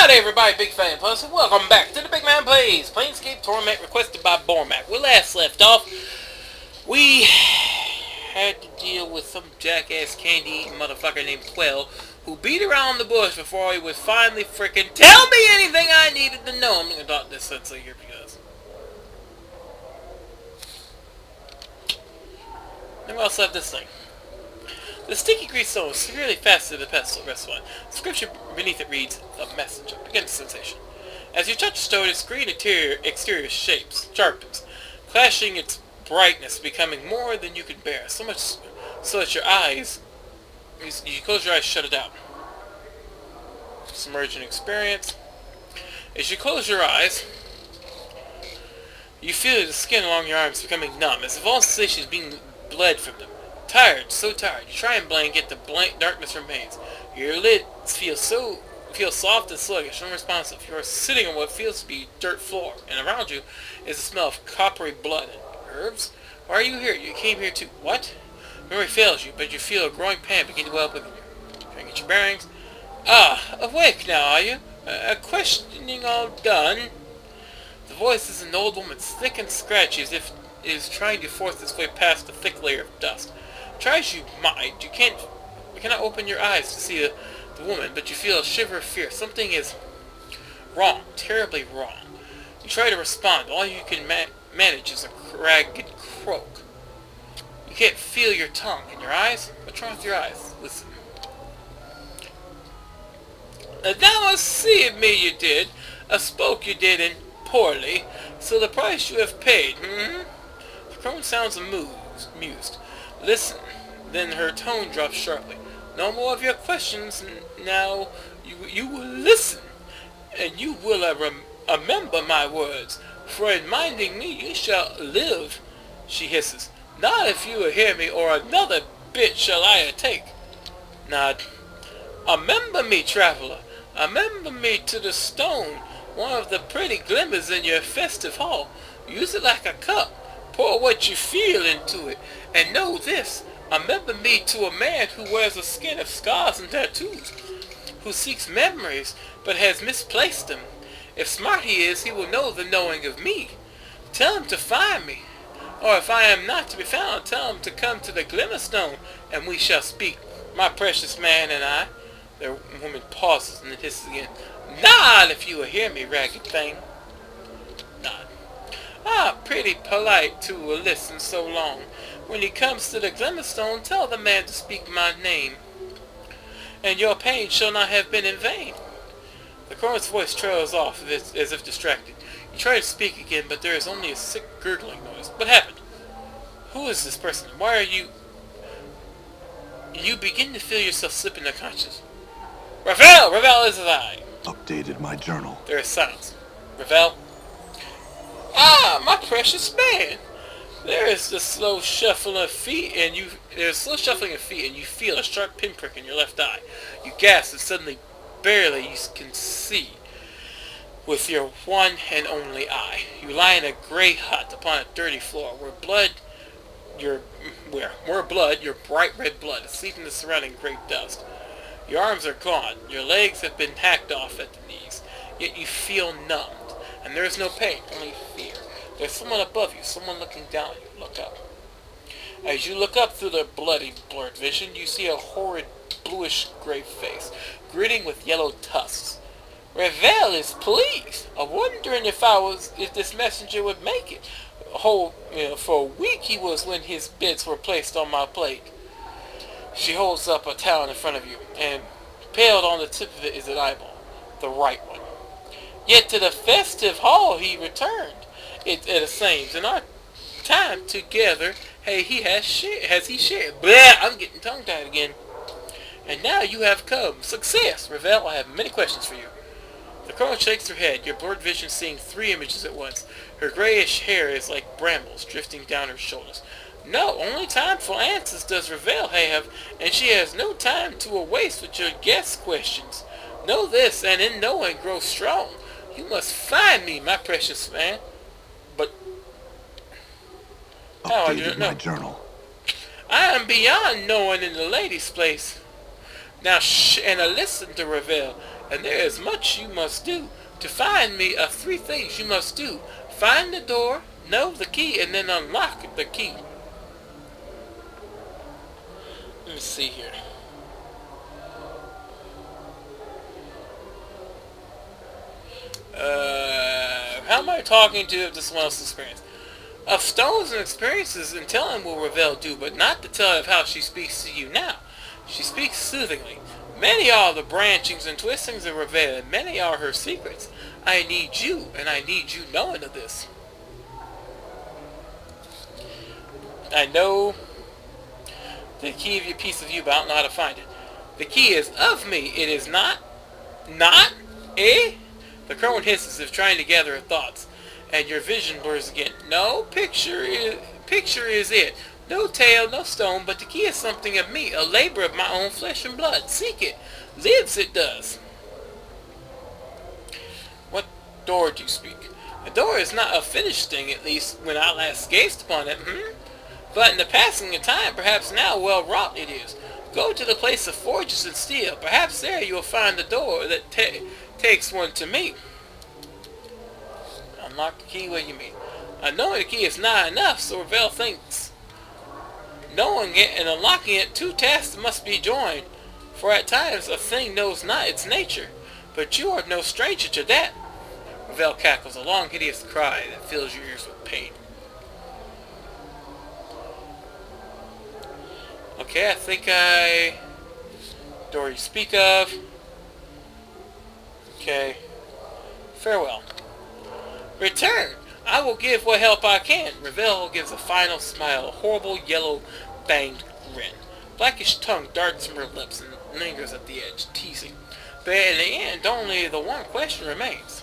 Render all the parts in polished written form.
Howdy everybody, big fan pussy. Welcome back to the BygMan Plays Planescape Torment, requested by Bormac. We last left off, we had to deal with some jackass candy-eating motherfucker named Quell, who beat around the bush before he would finally frickin' tell me anything I needed to know. I'm gonna dot this sensei here because... then we also have this thing. The sticky grease stone is severely fastened to the pestle restaurant. The scripture beneath it reads, "A messenger." Begins the sensation. As you touch the stone, its green exterior shapes, sharpens, clashing its brightness, becoming more than you can bear. So much so that your eyes, you close your eyes, shut it out. Submerging experience. As you close your eyes, you feel the skin along your arms becoming numb, as if all sensation is being bled from them. Tired, so tired. You try and blink, yet the blank darkness remains. Your lids feel soft and sluggish, unresponsive. You are sitting on what feels to be dirt floor, and around you is the smell of coppery blood and herbs. Why are you here? You came here to... what? Memory fails you, but you feel a growing pain begin to well up within you. Trying to get your bearings. Ah, awake now, are you? Questioning all done. The voice is an old woman, thick and scratchy, as if it is trying to force its way past the thick layer of dust. Try as you might, you cannot open your eyes to see the woman, but you feel a shiver of fear. Something is wrong, terribly wrong. You try to respond. All you can manage is a ragged croak. You can't feel your tongue. And your eyes? What's wrong with your eyes? Listen. Thou must see me, you did. Spoke you did, and poorly. So the price you have paid, The crone sounds amused. Listen. Then her tone drops sharply. No more of your questions. Now you will listen, and you will remember my words. For in minding me you shall live, she hisses. Not if you will hear me, or another bit shall I take. Nod. Remember me, traveler. Remember me to the stone, one of the pretty glimmers in your festive hall. Use it like a cup. Pour what you feel into it. And know this, remember me to a man who wears a skin of scars and tattoos, who seeks memories, but has misplaced them. If smart he is, he will know the knowing of me. Tell him to find me. Or if I am not to be found, tell him to come to the Glimmerstone, and we shall speak, my precious man and I. The woman pauses and then hisses again. Nod if you will hear me, ragged thing. Nod. Ah, pretty polite to listen so long. When he comes to the Glimmerstone, tell the man to speak my name, and your pain shall not have been in vain. The crone's voice trails off as if distracted. You try to speak again, but there is only a sick gurgling noise. What happened? Who is this person? Why are you... You begin to feel yourself slip into consciousness. Ravel! Ravel is I. Updated my journal. There is silence. Ravel? Ah, my precious man! There is the slow shuffling of feet, and you feel a sharp pinprick in your left eye. You gasp, and suddenly, barely you can see with your one and only eye. You lie in a gray hut upon a dirty floor, where your bright red blood is seeping the surrounding gray dust. Your arms are gone. Your legs have been hacked off at the knees. Yet you feel numbed, and there is no pain, only fear. There's someone above you, someone looking down at you. Look up. As you look up through the bloody, blurred vision, you see a horrid, bluish-gray face, gritting with yellow tusks. Ravel is pleased. I'm wondering if this messenger would make it. For a week he was when his bits were placed on my plate. She holds up a towel in front of you, and paled on the tip of it is an eyeball, the right one. Yet to the festive hall he returned. It seems in our time together, hey, has he shared? Blah, I'm getting tongue-tied again. And now you have come. Success! Ravel, I have many questions for you. The crone shakes her head, your blurred vision seeing 3 images at once. Her grayish hair is like brambles drifting down her shoulders. No, only time for answers does Ravel have, and she has no time to waste with your guess questions. Know this, and in knowing grow strong. You must find me, my precious man. But how I do not know. My journal. I am beyond knowing in the lady's place. Now shh, and listen to Ravel, and there is much you must do. To find me, 3 things you must do. Find the door, know the key, and then unlock the key. Let me see here. How am I talking to if this one else's experience? Of stones and experiences and telling will Ravel do, but not to tell of how she speaks to you now. She speaks soothingly. Many are the branchings and twistings of Ravel, and many are her secrets. I need you, and I need you knowing of this. I know the key of your piece of you, but I don't know how to find it. The key is of me. It is not? Not? Eh? The crone hisses as if trying to gather her thoughts, and your vision blurs again. No, picture is it. No tail, no stone, but the key is something of me, a labor of my own flesh and blood. Seek it. Lives it does. What door do you speak? A door is not a finished thing, at least when I last gazed upon it, But in the passing of time, perhaps now well wrought it is. Go to the place of forges and steel. Perhaps there you will find the door that takes one to me. Unlock the key, what do you mean? Knowing the key is not enough, so Ravel thinks. Knowing it and unlocking it, 2 tasks must be joined. For at times a thing knows not its nature. But you are no stranger to that. Ravel cackles, a long hideous cry that fills your ears with pain. Okay, I think door you speak of. Okay. Farewell. Return! I will give what help I can. Ravel gives a final smile, a horrible yellow fanged grin. Blackish tongue darts from her lips and lingers at the edge, teasing. But in the end, only the one question remains.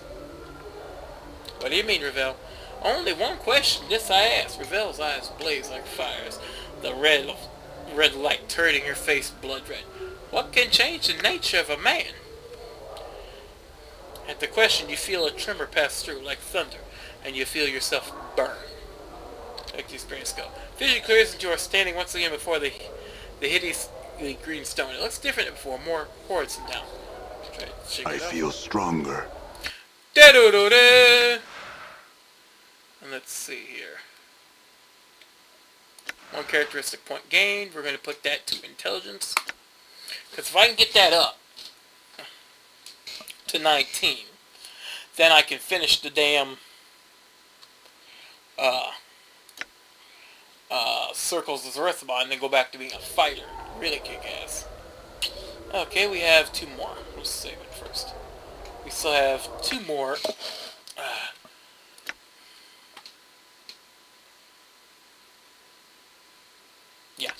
What do you mean, Ravel? Only one question, this I ask. Ravel's eyes blaze like fires, the red light turning her face blood red. What can change the nature of a man? At the question, you feel a tremor pass through like thunder, and you feel yourself burn. Let the experience go. Vision clears and you are standing once again before the hideously green stone. It looks different than before, more hordes than down. I feel stronger. Da-do-do-da! And let's see here. 1 characteristic point gained. We're going to put that to intelligence. Because if I can get that up to 19, then I can finish the damn circles of Zarithma and then go back to being a fighter. Really kick ass. Okay, we have 2 more. Let's save it first. We still have 2 more. Yeah.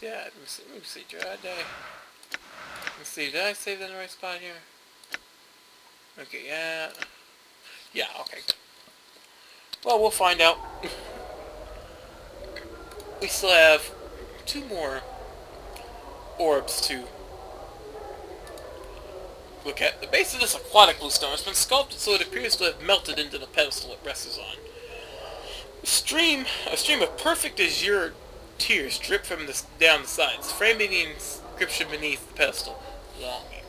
Let me see, did I save that in the right spot here? Okay, yeah. Yeah, okay. Well, we'll find out. We still have 2 more orbs to look at. The base of this aquatic bluestone has been sculpted so it appears to have melted into the pedestal it rests on. A stream of perfect azure tears drip from down the sides, framing the inscription beneath the pedestal. Longing.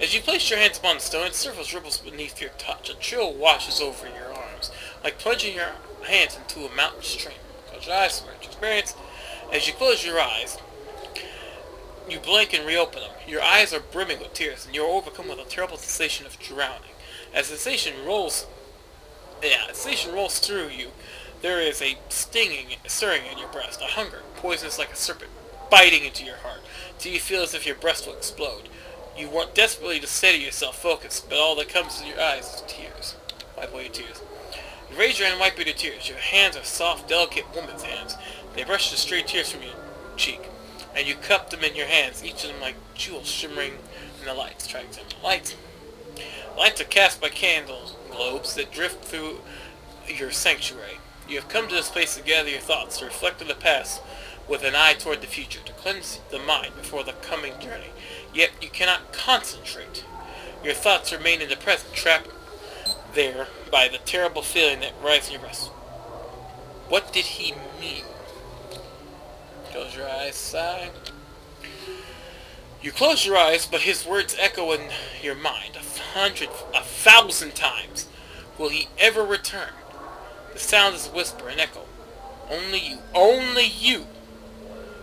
As you place your hands upon the stone, its surface ripples beneath your touch. A chill washes over your arms, like plunging your hands into a mountain stream. Close your eyes for your experience. As you close your eyes, you blink and reopen them. Your eyes are brimming with tears, and you are overcome with a terrible sensation of drowning. As the sensation rolls through you, there is a stirring in your breast, a hunger, poisonous like a serpent, biting into your heart, till you feel as if your breast will explode. You want desperately to steady yourself, focused, but all that comes to your eyes is tears. Wipe away your tears. You raise your hand and wipe away your tears. Your hands are soft, delicate woman's hands. They brush the stray tears from your cheek, and you cup them in your hands, each of them like jewels shimmering in the lights. Try examining the lights. The lights are cast by candle globes that drift through your sanctuary. You have come to this place to gather your thoughts, to reflect on the past with an eye toward the future, to cleanse the mind before the coming journey. Yet you cannot concentrate. Your thoughts remain in the present, trapped there by the terrible feeling that rises in your breast. What did he mean? Close your eyes, sigh. You close your eyes, but his words echo in your mind 1,000 times. Will he ever return? The sound is a whisper, an echo. Only you, only you.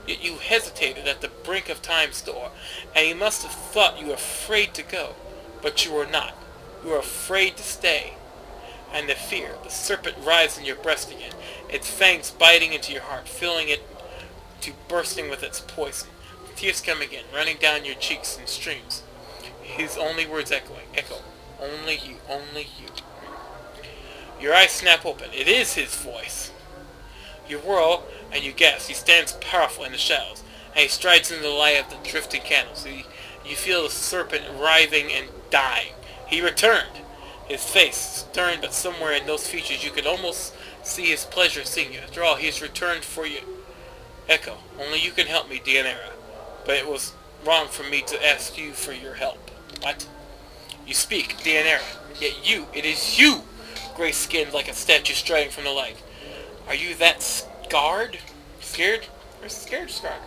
Yet you hesitated at the brink of time's door, and he must have thought you were afraid to go. But you were not. You were afraid to stay. And the fear, the serpent rises in your breast again, its fangs biting into your heart, filling it to bursting with its poison. Tears come again, running down your cheeks in streams. His only words echo. Only you, only you. Your eyes snap open. It is his voice. You whirl, and you gasp. He stands powerful in the shadows, and he strides into the light of the drifting candles. You feel the serpent writhing and dying. He returned. His face, stern, but somewhere in those features you could almost see his pleasure seeing you. After all, he has returned for you. Echo, only you can help me, Deanira. But it was wrong for me to ask you for your help. What? You speak, Deanira. Yet you, it is you, gray-skinned like a statue striding from the light. Are you that scarred? Scared? Or scared or scarred?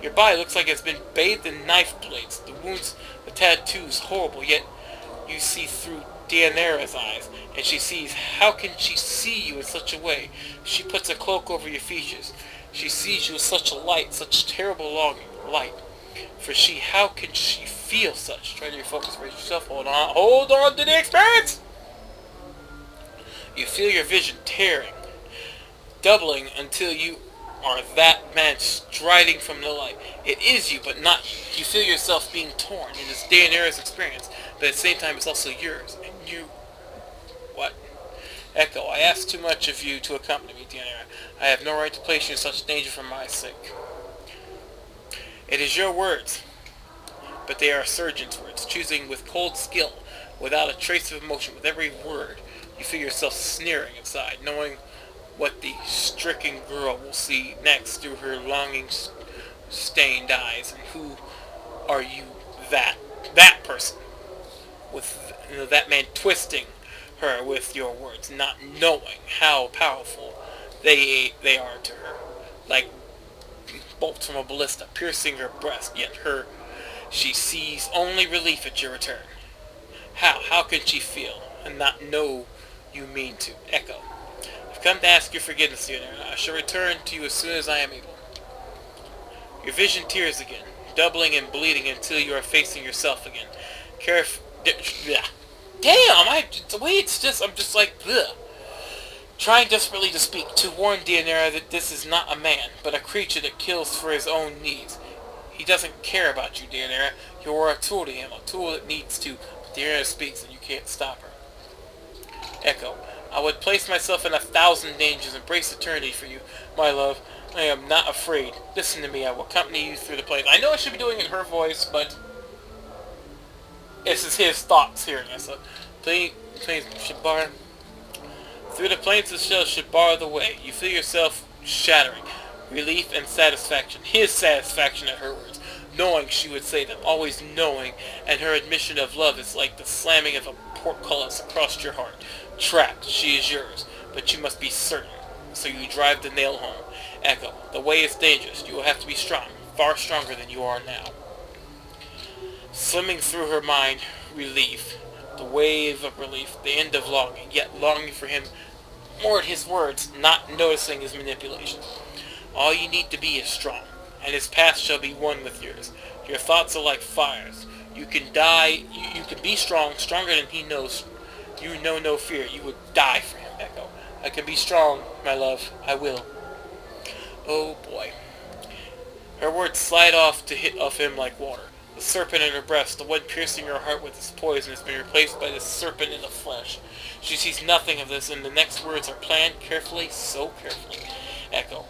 Your body looks like it's been bathed in knife blades. The wounds, the tattoos, horrible, yet you see through Deanira's eyes, and she sees. How can she see you in such a way? She puts a cloak over your features. She sees you with such a light, such terrible longing, light. For how can she feel such? Try to refocus, raise yourself, hold on to the experience! You feel your vision tearing, doubling until you are that man striding from the light. It is you, but not you. You feel yourself being torn. It is Deanira's experience, but at the same time it's also yours. And you... What? Echo, I ask too much of you to accompany me, Deanira. I have no right to place you in such danger for my sake. It is your words, but they are a surgeon's words, choosing with cold skill, without a trace of emotion, with every word. You feel yourself sneering inside, knowing what the stricken girl will see next through her longing-stained eyes. And who are you, that person? With that man twisting her with your words, not knowing how powerful they are to her, like bolts from a ballista, piercing her breast. Yet she sees only relief at your return. How can she feel and not know you mean to? Echo, I've come to ask your forgiveness, Deanira. I shall return to you as soon as I am able. Your vision tears again, doubling and bleeding until you are facing yourself again. The way it's just, I'm just like, bleh. Trying desperately to speak, to warn Deanira that this is not a man, but a creature that kills for his own needs. He doesn't care about you, Deanira. You are a tool to him, a tool that needs to. But Deanira speaks and you can't stop her. Echo, I would place myself in 1,000 dangers, embrace eternity for you, my love. I am not afraid. Listen to me, I will accompany you through the plains. I know I should be doing it in her voice, but this is his thoughts hearing it. So, please, Shabar. Through the plains of shell should bar the way. You feel yourself shattering. Relief and satisfaction. His satisfaction at her words. Knowing she would say them. Always knowing. And her admission of love is like the slamming of a portcullis across your heart. Trapped. She is yours. But you must be certain. So you drive the nail home. Echo. The way is dangerous. You will have to be strong. Far stronger than you are now. Swimming through her mind. Relief. The wave of relief. The end of longing. Yet longing for him. More at his words, not noticing his manipulations. All you need to be is strong, and his path shall be one with yours. Your thoughts are like fires. You can die, you can be strong, stronger than he knows. You know no fear. You would die for him, Echo. I can be strong, my love. I will. Oh boy. Her words slide off to hit off him like water. The serpent in her breast, the one piercing her heart with its poison, has been replaced by the serpent in the flesh. She sees nothing of this, and the next words are planned carefully, so carefully. Echo,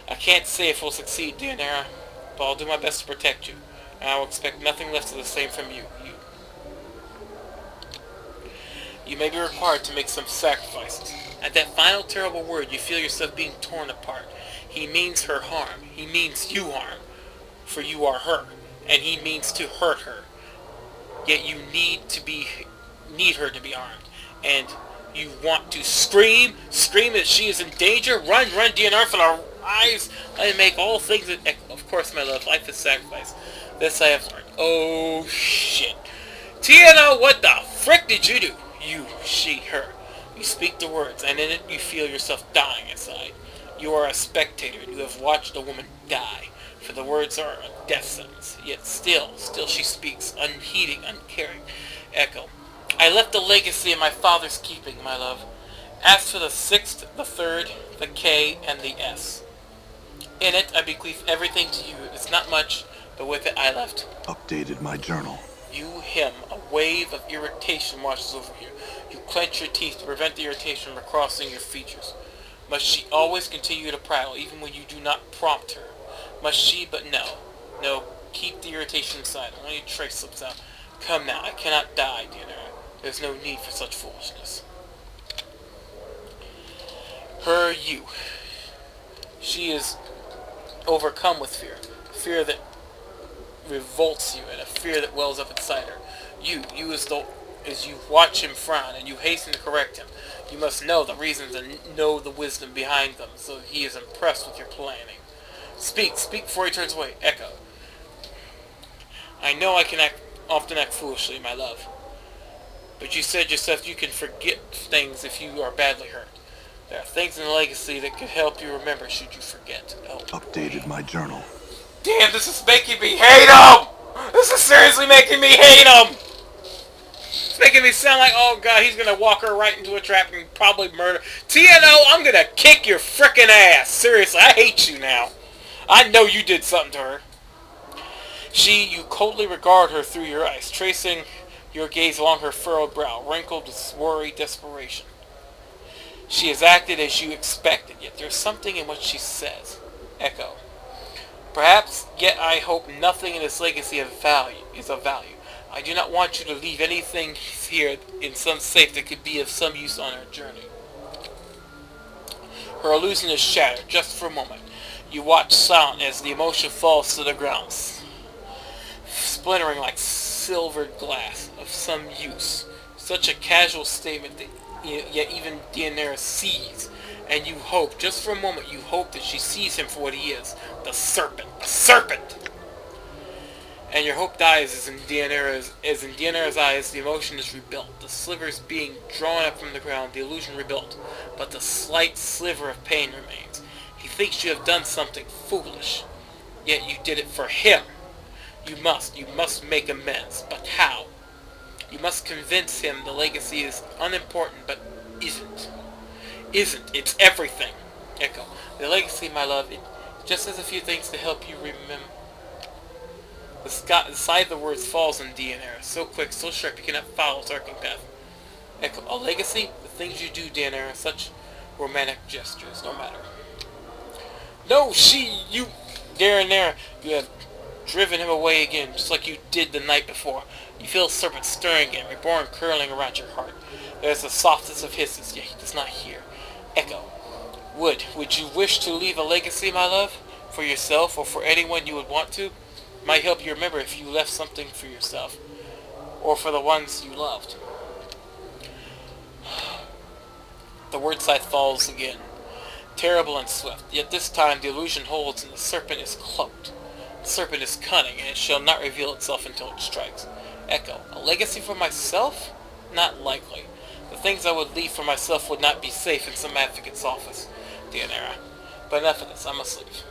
I can't say if we'll succeed, Deanira, but I'll do my best to protect you, and I will expect nothing less of the same from you. You may be required to make some sacrifices. At that final terrible word, you feel yourself being torn apart. He means her harm. He means you harm, for you are her, and he means to hurt her. Yet you need her to be armed. And you want to scream that she is in danger, run, DNR for our eyes, and make all things that, of course, my love, life is sacrifice. This I have learned. Oh, shit. TNO, what the frick did you do? You, she, her. You speak the words, and in it you feel yourself dying inside. You are a spectator, and you have watched a woman die. For the words are a death sentence. Yet still she speaks, unheeding, uncaring. Echo. I left a legacy in my father's keeping, my love. As for the 6th, the 3rd, the K, and the S. In it, I bequeath everything to you. It's not much, but with it I left. Updated my journal. You, him, a wave of irritation washes over you. You clench your teeth to prevent the irritation from crossing your features. Must she always continue to prattle, even when you do not prompt her? Must she? But no. No, keep the irritation inside. Only a trace slips out. Come now, I cannot die, dear. There's no need for such foolishness. Her, you. She is overcome with fear. Fear that revolts you, and a fear that wells up inside her. You as you watch him frown, and you hasten to correct him. You must know the reasons and know the wisdom behind them, so that he is impressed with your planning. Speak before he turns away. Echo. I know I can often act foolishly, my love. But you said yourself you can forget things if you are badly hurt. There are things in the legacy that could help you remember should you forget. Oh, updated my journal. Damn, this is making me hate him! This is seriously making me hate him! It's making me sound like, oh god, he's gonna walk her right into a trap and probably murder. TNO, I'm gonna kick your frickin' ass! Seriously, I hate you now. I know you did something to her. You coldly regard her through your eyes, tracing your gaze along her furrowed brow, wrinkled with worry, desperation. She has acted as you expected, yet there's something in what she says. Echo. Perhaps, yet I hope nothing in this legacy is of value. I do not want you to leave anything here in some safe that could be of some use on our journey. Her illusion is shattered, just for a moment. You watch silent as the emotion falls to the ground, splintering like silvered glass of some use. Such a casual statement that yet even Daenerys sees. And you hope, just for a moment, you hope that she sees him for what he is. The serpent. The serpent! And your hope dies as in Daenerys' eyes, the emotion is rebuilt. The slivers being drawn up from the ground, the illusion rebuilt. But the slight sliver of pain remains. He thinks you have done something foolish. Yet you did it for him. You must make amends. But how? You must convince him the legacy is unimportant, but isn't. It's everything. Echo. The legacy, my love, it just has a few things to help you remember. The side of the words falls on Daenerys, so quick, so sharp, you cannot follow its arcing path. Echo. A legacy? The things you do, Daenerys, such romantic gestures, no matter. No, you, Daenerys, you have driven him away again, just like you did the night before. You feel the serpent stirring again, reborn curling around your heart. There is the softness of hisses, yet he does not hear. Echo. Would you wish to leave a legacy, my love? For yourself, or for anyone you would want to? It might help you remember if you left something for yourself, or for the ones you loved. The word scythe falls again, terrible and swift, yet this time the illusion holds and the serpent is cloaked. The serpent is cunning, and it shall not reveal itself until it strikes. Echo. A legacy for myself? Not likely. The things I would leave for myself would not be safe in some advocate's office, Daenerys. But enough of this, I must leave.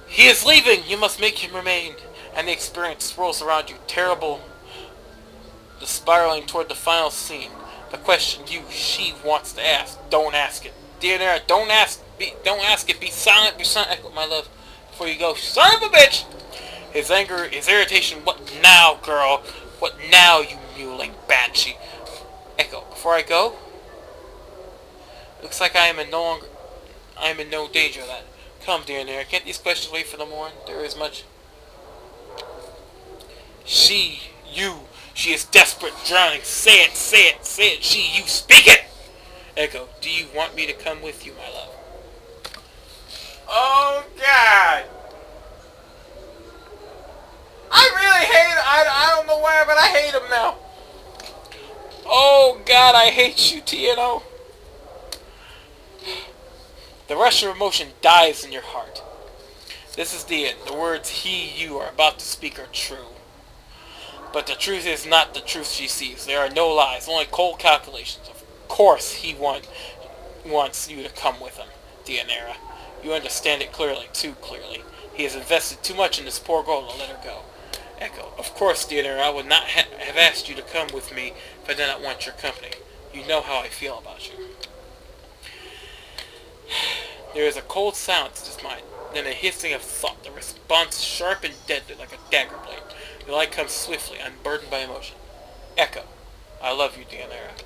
He is leaving! You must make him remain. And the experience swirls around you, terrible, the spiraling toward the final scene. The question she wants to ask. Don't ask it. Daenerys, don't ask it. Be silent, Echo, my love, before you go. Son of a bitch! His anger, his irritation. What now, girl? What now, you mewling banshee? Echo, before I go? Looks like I am in no danger of that. Come, Daenerys, can't these questions wait for the morn? There is much. She is desperate, drowning. Say it, you, speak it! Echo, do you want me to come with you, my love? Oh, God! I really hate him. I don't know why, but I hate him now. Oh God, I hate you, TNO. The rush of emotion dies in your heart. This is the end. The words he, you are about to speak are true. But the truth is not the truth she sees. There are no lies, only cold calculations. Of course he wants you to come with him, Deanira. You understand it clearly, too clearly. He has invested too much in this poor girl to let her go. Echo. Of course, Deanira, I would not have asked you to come with me if I did not want your company. You know how I feel about you. There is a cold silence in his mind, then a hissing of thought, the response sharp and deadly like a dagger blade. The light comes swiftly, unburdened by emotion. Echo. I love you, Deanira.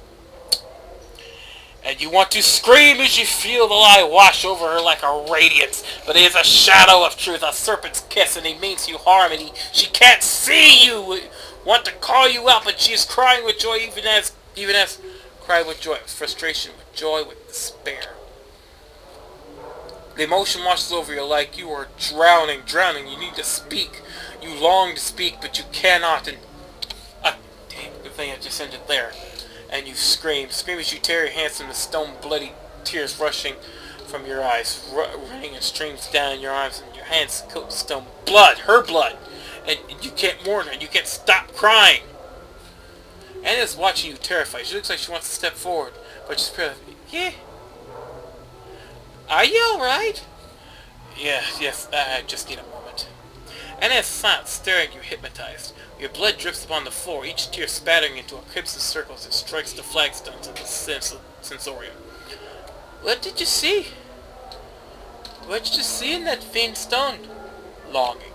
And you want to scream as you feel the lie wash over her like a radiance. But it is a shadow of truth, a serpent's kiss, and he means you harm, and she can't see you. Want to call you out, but she is crying with joy, even as cried with joy, with frustration, with joy, with despair. The emotion washes over you like you are drowning. You need to speak. You long to speak, but you cannot, and... damn, good thing I just ended there. And you scream as you tear your hands from the stone, bloody tears rushing from your eyes, running in streams down your arms, and your hands coat with stone blood, her blood, and you can't warn her, and you can't stop crying. Anna's watching you terrified. She looks like she wants to step forward, but she's pretty. Yeah. Are you alright? Yeah, yes, I just need a moment. Anna is silent, staring at you, hypnotized. Your blood drips upon the floor, each tear spattering into a crimson circle as it strikes the flagstones of the sensorium. What did you see? What did you see in that faint stone? Longing.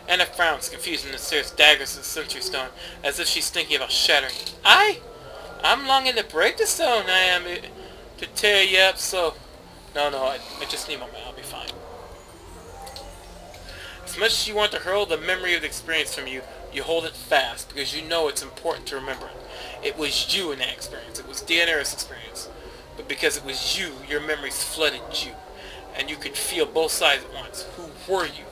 Anna frowns, confused, and stares daggers at the sensory stone, as if she's thinking about shattering it. I'm longing to break the stone, I am, to tear you up, so... No, I just need a moment, I'll be fine. As much as you want to hurl the memory of the experience from you, you hold it fast, because you know it's important to remember it. It was you in that experience. It was Deanira's experience. But because it was you, your memories flooded you. And you could feel both sides at once. Who were you?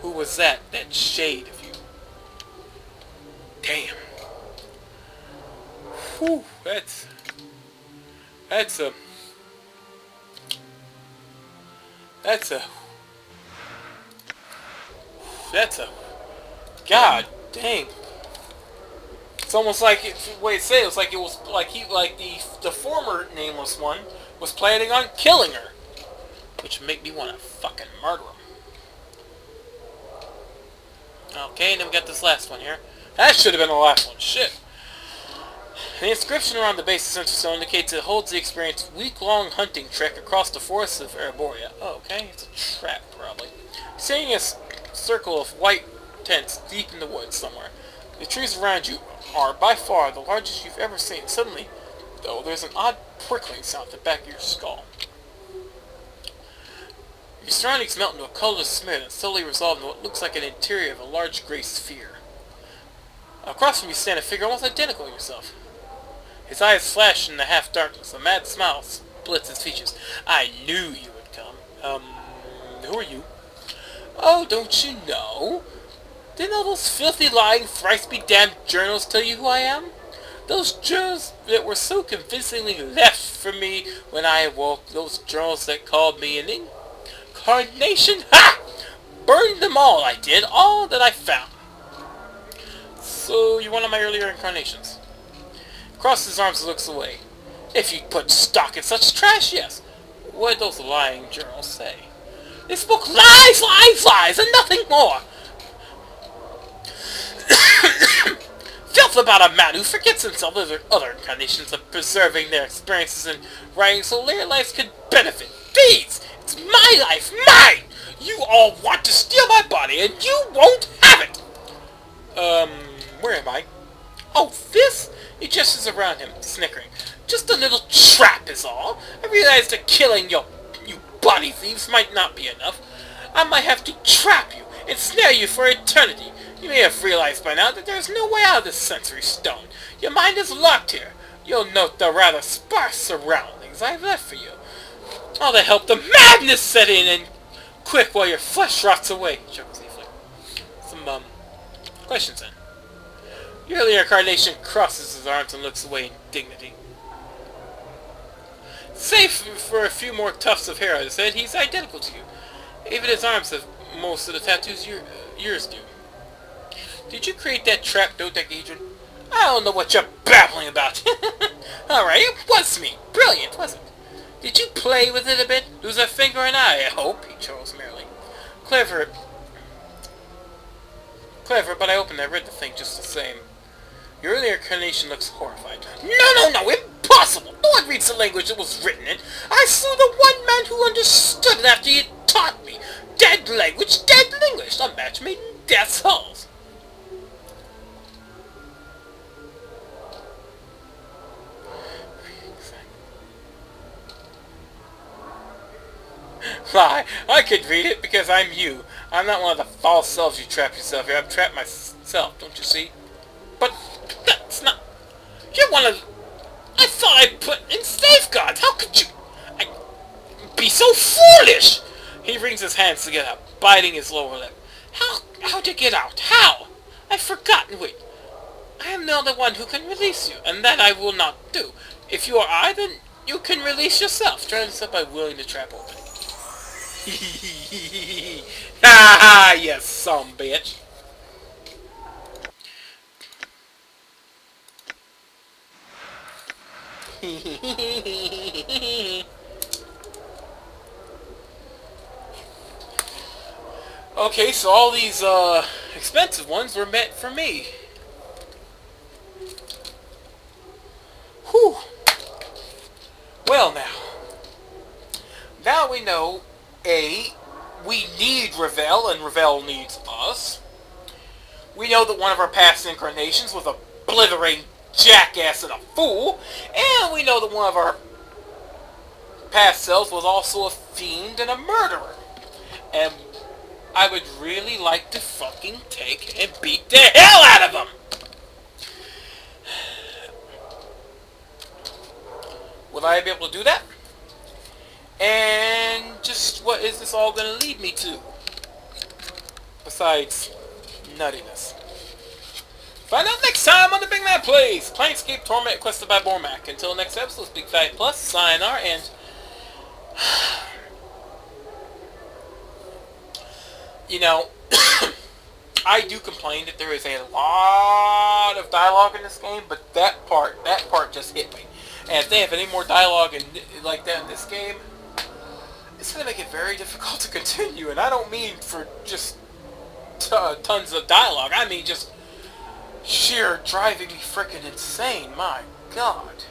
Who was that shade of you? Damn. Whew, that's a God dang. It's almost like the way it said, it's like it was like the former Nameless One was planning on killing her. Which would make me want to fucking murder him. Okay, and then we got this last one here. That should have been the last one. Shit. The inscription around the base of Central Stone indicates it holds the experienced week-long hunting trek across the forests of Erebora. Oh, okay. It's a trap, probably. Seeing a circle of white tents deep in the woods somewhere. The trees around you are, by far, the largest you've ever seen. Suddenly, though, there's an odd prickling sound at the back of your skull. Your surroundings melt into a colorless smear that slowly resolve into what looks like an interior of a large gray sphere. Across from you stand a figure almost identical to yourself. His eyes flash in the half-darkness. A mad smile splits his features. I knew you would come. Who are you? Oh, don't you know? Didn't all those filthy, lying, thrice-be-damned journals tell you who I am? Those journals that were so convincingly left from me when I awoke. Those journals that called me an incarnation. Ha! Burned them all, I did. All that I found. So, you're one of my earlier incarnations. Crosses his arms and looks away. If you put stock in such trash, yes. What did those lying journals say? They spoke lies, and nothing more. Filth about a man who forgets himself of other incarnations of preserving their experiences and writing so their lives could benefit. These! It's my life, mine! You all want to steal my body, and you won't have it! Where am I? Oh, this? He gestures around him, snickering. Just a little trap is all. I realize that killing you body thieves might not be enough. I might have to trap you and snare you for eternity. You may have realized by now that there is no way out of this sensory stone. Your mind is locked here. You'll note the rather sparse surroundings I've left for you. All to help the madness set in and quick while your flesh rots away. Chuckles easily. Some, Questions then. Your earlier incarnation crosses his arms and looks away in dignity. Save for a few more tufts of hair on his head, he's identical to you. Even his arms have most of the tattoos yours do. Did you create that trap dodecahedron? I don't know what you're babbling about. Alright, it was me. Brilliant, wasn't it? Did you play with it a bit? Lose a finger and eye, I hope, he chortled merrily. Clever, but I opened and read the thing just the same. Your earlier incarnation looks horrified. No, impossible! No one reads the language it was written in. I slew the one man who understood it after he had taught me. Dead language, dead English. A match made in death's halls. Lie. I could read it because I'm you. I'm not one of the false selves you trapped yourself here. I've trapped myself, don't you see? But that's not... You're one of... I thought I put in safeguards. How could you... be so foolish? He wrings his hands together, biting his lower lip. How'd you get out? How? I've forgotten. Wait. I am the only one who can release you, and that I will not do. If you are I, then you can release yourself. Try this up by willing to trap opening. Ha ha, you some bitch. Okay, so all these expensive ones were meant for me. Whew. Well now we know we need Ravel, and Ravel needs us. We know that one of our past incarnations was a blithering jackass and a fool, and we know that one of our past selves was also a fiend and a murderer. And I would really like to fucking take and beat the hell out of him! Would I be able to do that? And just what is this all going to lead me to? Besides nuttiness. Find out next time on the BygMan Plays! Planescape Torment requested by Bormac. Until next episode, Big Fat Plus, sayonara, and... You know, I do complain that there is a lot of dialogue in this game, but that part just hit me. And if they have any more dialogue like that in this game, it's going to make it very difficult to continue. And I don't mean for just tons of dialogue. I mean just sheer driving me frickin' insane. My God.